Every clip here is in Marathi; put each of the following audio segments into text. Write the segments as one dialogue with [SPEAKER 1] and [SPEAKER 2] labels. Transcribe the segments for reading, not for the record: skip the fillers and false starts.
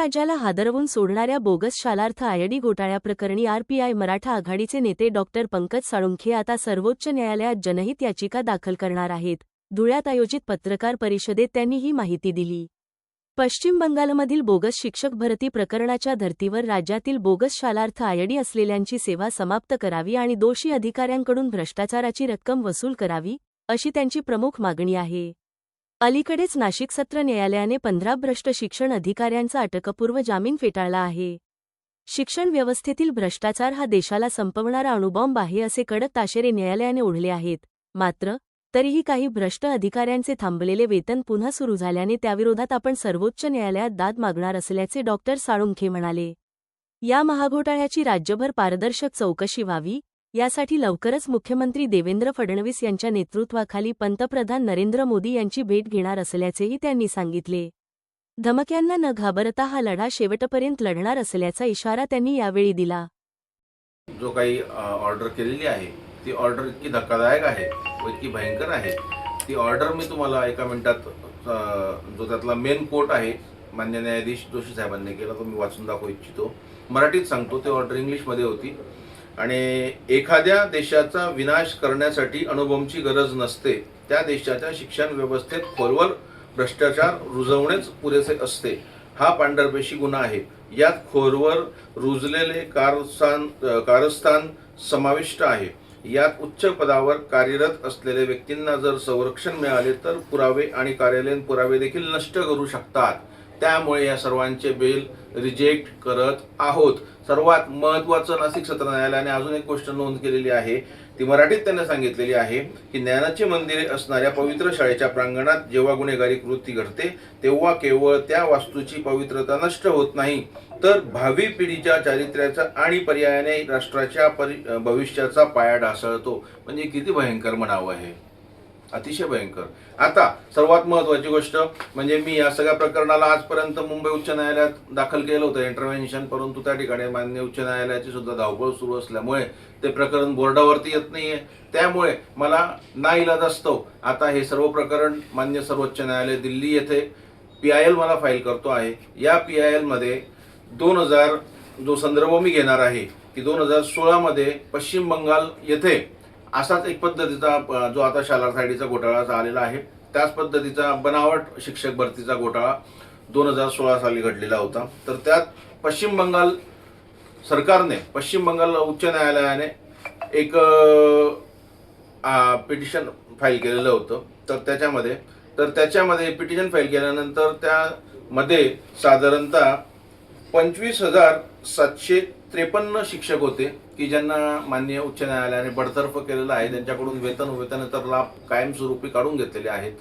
[SPEAKER 1] राज्याला हादरवून सोडणाऱ्या बोगस शालार्थ आयडी घोटाळ्याप्रकरणी आरपीआय मराठा आघाडीचे नेते डॉक्टर पंकज साळुंखे आता सर्वोच्च न्यायालयात जनहित याचिका दाखल करणार आहेत. धुळ्यात आयोजित पत्रकार परिषदेत त्यांनी ही माहिती दिली. पश्चिम बंगालमधील बोगस शिक्षक भरती प्रकरणाच्या धर्तीवर राज्यातील बोगस शालार्थ आयडी असलेल्यांची सेवा समाप्त करावी आणि दोषी अधिकाऱ्यांकडून भ्रष्टाचाराची रक्कम वसूल करावी, अशी त्यांची प्रमुख मागणी आहे. अलीकडेच नाशिक सत्र न्यायालयाने 15 भ्रष्ट शिक्षण अधिकाऱ्यांचा अटकपूर्व जामीन फेटाळला आहे. शिक्षण व्यवस्थेतील भ्रष्टाचार हा देशाला संपवणारा अणुबॉम्ब आहे असे कडक ताशेरे न्यायालयाने ओढले आहेत. मात्र तरीही काही भ्रष्ट अधिकाऱ्यांचे थांबलेले वेतन पुन्हा सुरू झाल्याने त्याविरोधात आपण सर्वोच्च न्यायालयात दाद मागणार असल्याचे डॉक्टर साळुंखे म्हणाले. या महाघोटाळ्याची राज्यभर पारदर्शक चौकशी व्हावी, यासाठी लवकरच मुख्यमंत्री देवेंद्र फडणवीस यांच्या नेतृत्वाखाली पंतप्रधान नरेंद्र मोदी यांची भेट घेणार असल्याचेही त्यांनी सांगितले. धमक्यांना न घाबरता हा लढा शेवटपर्यंत लढणार असल्याचा इशारा त्यांनी यावेळी दिला.
[SPEAKER 2] जो काही ऑर्डर केलेली आहे ती ऑर्डर इतकी धक्कादायक आहे व इतकी भयंकर आहे. ती ऑर्डर मी तुम्हाला एका मिनिटात जो त्यातला मेन कोट आहे मान्य न्यायाधीश जोशी साहेबांनी केला तो मी वाचून दाखवू इच्छितो. मराठीत सांगतो. ते ऑर्डर इंग्लिशमध्ये होती. आणि एखाद्या देशाचा विनाश करण्यासाठी अणुबॉम्बची गरज नसते. त्या देशाच्या शिक्षण व्यवस्थेत खोलवर भ्रष्टाचार रुजवणेच पुरेसे असते. हा पांढरपेशी गुन्हा आहे. यात खोलवर रुजलेले कारस्थान समाविष्ट आहे. यात उच्च पदावर कार्यरत असलेल्या व्यक्तींना जर संरक्षण मिळाले तर पुरावे आणि कार्यालयीन पुरावे देखील नष्ट करू शकतात. त्यामुळे या सर्वांचे बेल रिजेक्ट करत आहोत. सर्वात महत्त्वाचं नाशिक सत्र न्यायालयाने अजून एक गोष्ट नोंद केलेली आहे. ती मराठीत त्यांनी सांगितलेली आहे की ज्ञानाची मंदिरे असणाऱ्या पवित्र शाळेच्या प्रांगणात जेव्हा गुन्हेगारी कृती घडते तेव्हा केवळ त्या वास्तूची पवित्रता नष्ट होत नाही तर भावी पिढीच्या चारित्र्याचा आणि पर्यायाने राष्ट्राच्या भविष्याचा पाया ढासळतो. म्हणजे किती भयंकर म्हणावं आहे. अतिशय भयंकर. आता सर्वात महत्त्वाची गोष्ट म्हणजे मी या सगळ्या प्रकरणाला आजपर्यंत मुंबई उच्च न्यायालयात दाखल केलं होतं इंटरव्हेन्शन, परंतु त्या ठिकाणी मान्य उच्च न्यायालयाची सुद्धा धावपळ सुरू असल्यामुळे ते प्रकरण बोर्डावरती येत नाहीये. त्यामुळे मला नाईलाजास्तव आता हे सर्व प्रकरण मान्य सर्वोच्च न्यायालय दिल्ली येथे PIL मला फाईल करतो आहे. या PIL मध्ये 2000 जो संदर्भ मी घेणार आहे की 2016 मध्ये पश्चिम बंगाल येथे असाच एक पद्धतीचा जो आता शालार्थ आयडीचा घोटाळा आलेला आहे त्याच पद्धतीचा बनावट शिक्षक भरतीचा घोटाळा 2016 साली घडलेला होता. तर त्यात पश्चिम बंगाल सरकारने पश्चिम बंगाल उच्च न्यायालयाने एक पिटिशन फाईल केलेलं होतं. तर त्याच्यामध्ये पिटिशन फाईल केल्यानंतर त्यामध्ये साधारणतः 25,753 शिक्षक होते की ज्यांना माननीय उच्च न्यायालयाने बडतर्फ केलेलं आहे. त्यांच्याकडून वेतन तर लाभ कायमस्वरूपी काढून घेतलेले आहेत.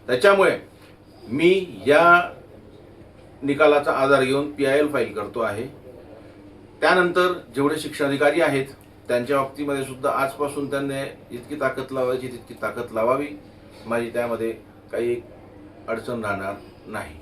[SPEAKER 2] त्याच्यामुळे मी या निकालाचा आधार घेऊन PIL फाईल करतो आहे. त्यानंतर जेवढे शिक्षणाधिकारी आहेत त्यांच्या बाबतीमध्ये सुद्धा आजपासून त्यांनी जितकी ताकद लावायची तितकी ताकद लावावी. माझी त्यामध्ये काही अडचण राहणार नाही.